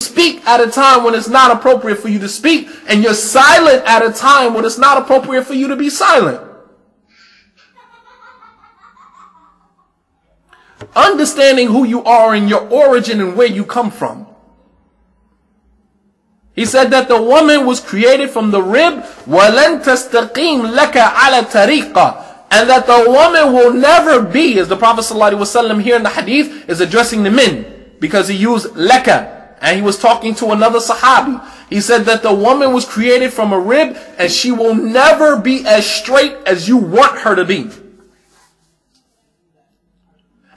speak at a time when it's not appropriate for you to speak, and you're silent at a time when it's not appropriate for you to be silent. Understanding who you are and your origin and where you come from. He said that the woman was created from the rib, وَلَن تَسْتَقِيمْ لَكَ عَلَى طَرِيقَةٍ, and that the woman will never be, as the Prophet ﷺ here in the hadith is addressing the men, because he used laka, and he was talking to another sahabi. He said that the woman was created from a rib, and she will never be as straight as you want her to be.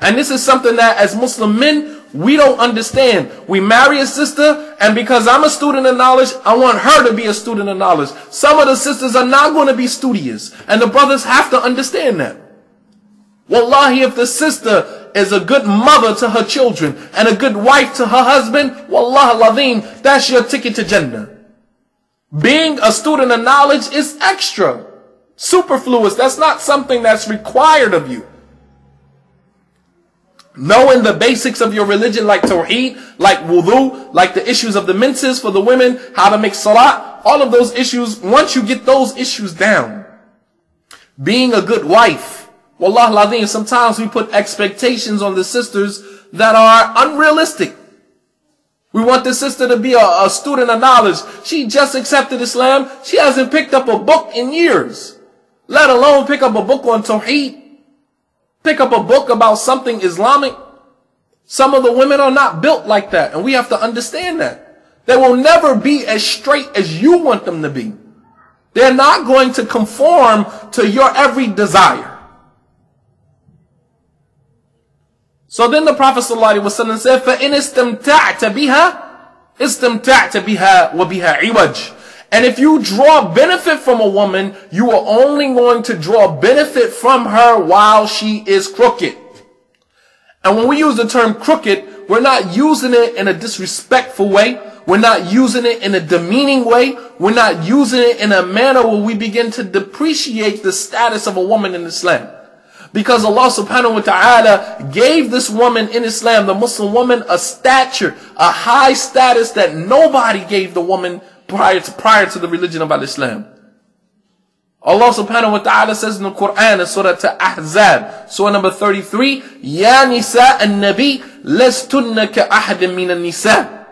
And this is something that as Muslim men, we don't understand. We marry a sister, and because I'm a student of knowledge, I want her to be a student of knowledge. Some of the sisters are not going to be studious, and the brothers have to understand that. Wallahi, if the sister is a good mother to her children and a good wife to her husband, Wallah al-Azim, that's your ticket to Jannah. Being a student of knowledge is extra, superfluous. That's not something that's required of you. Knowing the basics of your religion, like tawheed, like wudu, like the issues of the menses for the women, how to make salat, all of those issues, once you get those issues down. Being a good wife, wallah al-azim, sometimes we put expectations on the sisters that are unrealistic. We want the sister to be a student of knowledge. She just accepted Islam. She hasn't picked up a book in years, let alone pick up a book on tawheed. Pick up a book about something Islamic. Some of the women are not built like that, and we have to understand that. They will never be as straight as you want them to be. They're not going to conform to your every desire. So then the Prophet ﷺ said, فَإِنِ اسْتَمْتَعْتَ بِهَا اسْتَمْتَعْتَ بِهَا وَبِهَا عِوَجٍ. And if you draw benefit from a woman, you are only going to draw benefit from her while she is crooked. And when we use the term crooked, we're not using it in a disrespectful way. We're not using it in a demeaning way. We're not using it in a manner where we begin to depreciate the status of a woman in Islam. Because Allah subhanahu wa ta'ala gave this woman in Islam, the Muslim woman, a stature, a high status that nobody gave the woman prior to the religion of Islam. Allah subhanahu wa ta'ala says in the Quran, in Surah Ahzab, Surah number 33, Ya nisa an-nabi, lastunna ka ahadin min an-nisa,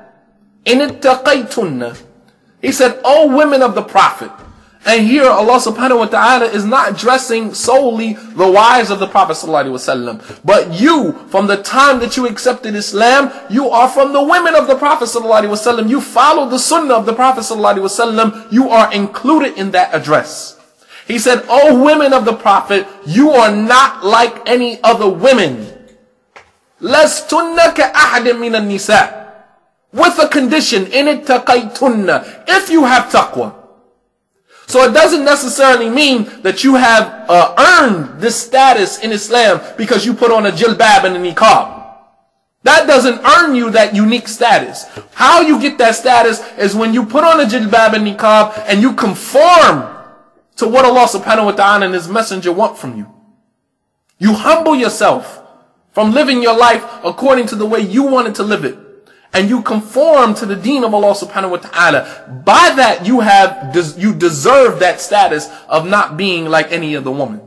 in ittaqaytunna. He said, O women of the Prophet. And here Allah subhanahu wa ta'ala is not addressing solely the wives of the Prophet sallallahu alaihi wasallam, but you, from the time that you accepted Islam, you are from the women of the Prophet sallallahu alaihi wasallam. You follow the sunnah of the Prophet sallallahu alaihi wasallam. You are included in that address. He said, O women of the Prophet, you are not like any other women. Lastunna ka ahadin min an-nisa. With a condition, in ittaqaytunna, if you have taqwa. So it doesn't necessarily mean that you have earned this status in Islam because you put on a jilbab and a niqab. That doesn't earn you that unique status. How you get that status is when you put on a jilbab and niqab and you conform to what Allah subhanahu wa ta'ala and His Messenger want from you. You humble yourself from living your life according to the way you wanted to live it. And you conform to the deen of Allah subhanahu wa ta'ala. By that you deserve that status of not being like any other woman.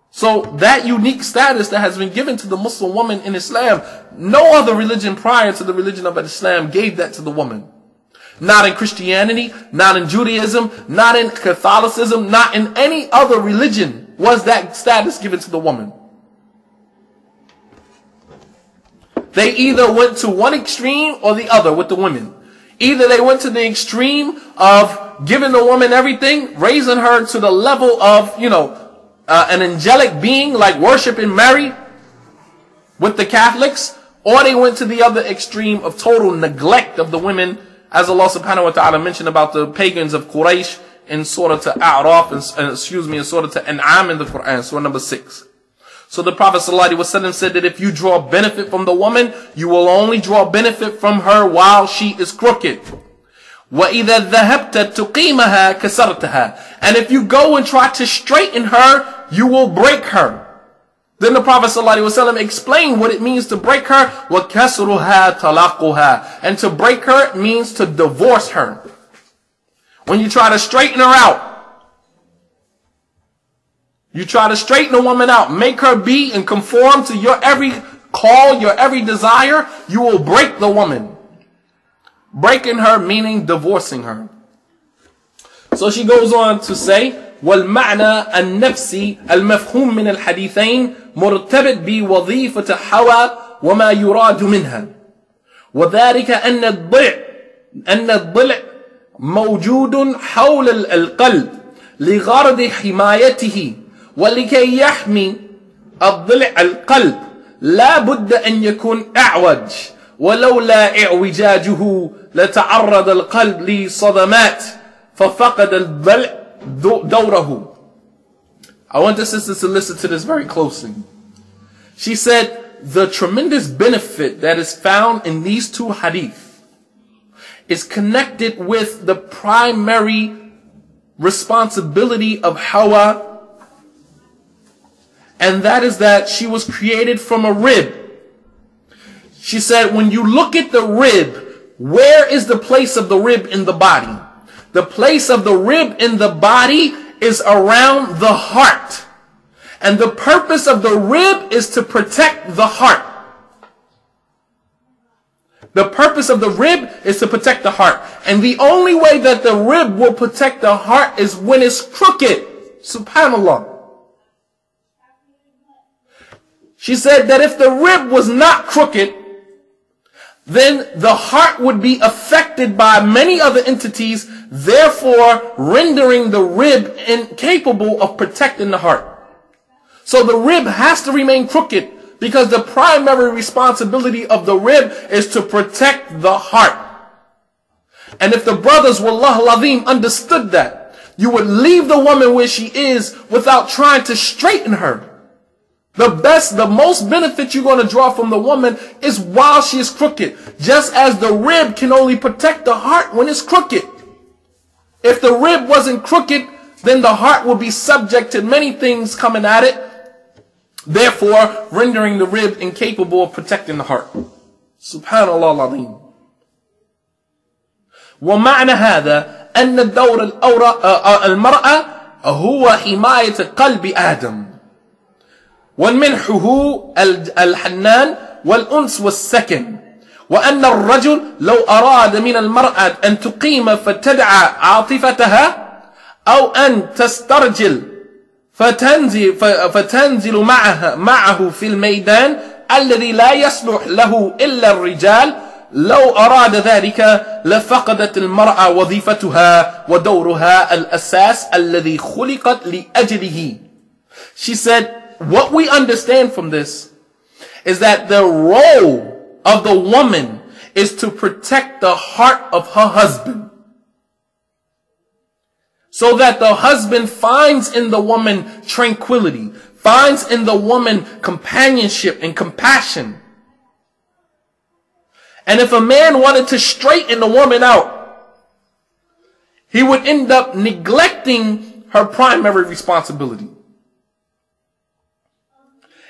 So that unique status that has been given to the Muslim woman in Islam, no other religion prior to the religion of Islam gave that to the woman. Not in Christianity, not in Judaism, not in Catholicism, not in any other religion was that status given to the woman. They either went to one extreme or the other with the women. Either they went to the extreme of giving the woman everything, raising her to the level of, an angelic being like worshiping Mary with the Catholics, or they went to the other extreme of total neglect of the women, as Allah subhanahu wa ta'ala mentioned about the pagans of Quraysh in Surah A'raf, in Surah An'am in the Quran, Surah number 6. So the Prophet ﷺ said that if you draw benefit from the woman, you will only draw benefit from her while she is crooked. وَإِذَا ذَهَبْتَ تُقِيمَهَا كَسَرْتَهَا. And if you go and try to straighten her, you will break her. Then the Prophet ﷺ explained what it means to break her. وَكَسْرُهَا طَلَاقُهَا. And to break her means to divorce her. When you try to straighten her out, you try to straighten a woman out, make her be and conform to your every call, your every desire, you will break the woman. Breaking her meaning divorcing her. So she goes on to say, والمعنى النفسي المفهوم من الحديثين مرتبط بوظيفة حواء وما يراد منها، وذلك أن الضلع موجود حول القلب لغرض حمايته، ولكي يحمي الضلع القلب لا بد أن يكون أعوج، ولولا إعوجاجه لتعرض القلب لصدمات ففقد الضلع دوره. I want the sisters to listen to this very closely. She said, the tremendous benefit that is found in these two hadith is connected with the primary responsibility of Hawaa, and that is that she was created from a rib. She said, when you look at the rib, where is the place of the rib in the body? The place of the rib in the body is around the heart. And the purpose of the rib is to protect the heart. The purpose of the rib is to protect the heart. And the only way that the rib will protect the heart is when it's crooked. Subhanallah. She said that if the rib was not crooked, then the heart would be affected by many other entities, therefore rendering the rib incapable of protecting the heart. So the rib has to remain crooked because the primary responsibility of the rib is to protect the heart. And if the brothers, Wallah al-Azim, understood that, you would leave the woman where she is without trying to straighten her. The most benefit you're going to draw from the woman is while she is crooked. Just as the rib can only protect the heart when it's crooked. If the rib wasn't crooked, then the heart would be subject to many things coming at it, therefore rendering the rib incapable of protecting the heart. Subhanallah al-Azim. ومعنى هذا أن الدور المرأة هو حماية قلب آدم ومنحه الحنان والأنس والسكن، وأن الرجل لو أراد من المرأة أن تقيم فتدعى عاطفتها أو أن تسترجل فتنزل معه في الميدان الذي لا يصلح له إلا الرجال، لو أراد ذلك لفقدت المرأة وظيفتها ودورها الأساس الذي خلقت لأجله. She said, what we understand from this is that the role of the woman is to protect the heart of her husband, so that the husband finds in the woman tranquility, finds in the woman companionship and compassion. And if a man wanted to straighten the woman out, he would end up neglecting her primary responsibility.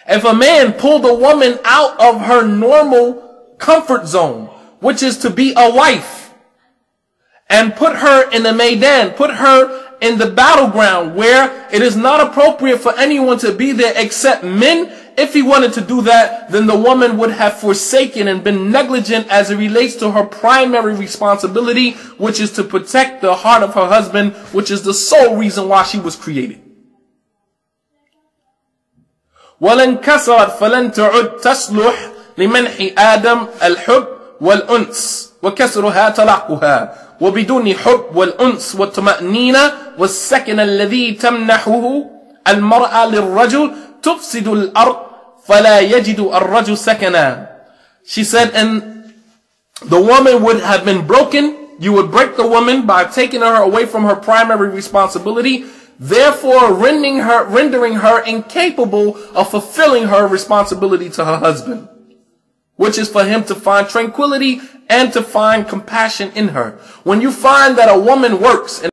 If a man pulled a woman out of her normal comfort zone, which is to be a wife, and put her in the Maidan, put her in the battleground where it is not appropriate for anyone to be there except men, if he wanted to do that, then the woman would have forsaken and been negligent as it relates to her primary responsibility, which is to protect the heart of her husband, which is the sole reason why she was created. وَلَنْ كَسَرَتْ فَلَنْ تَعُدْ تَصْلُحْ لِمَنْحِ آدَمْ الْحُبْ وَالْأُنْسِ وَكَسْرُهَا طَلَاقُهَا وبدون حب والأنس والطمأنينة والسكن الذي تمنحه المرأة للرجل تفسد الأرض فلا يجد الرجل سكنا. She said, and the woman would have been broken. You would break the woman by taking her away from her primary responsibility, therefore rendering her incapable of fulfilling her responsibility to her husband, which is for him to find tranquility and to find compassion in her. When you find that a woman works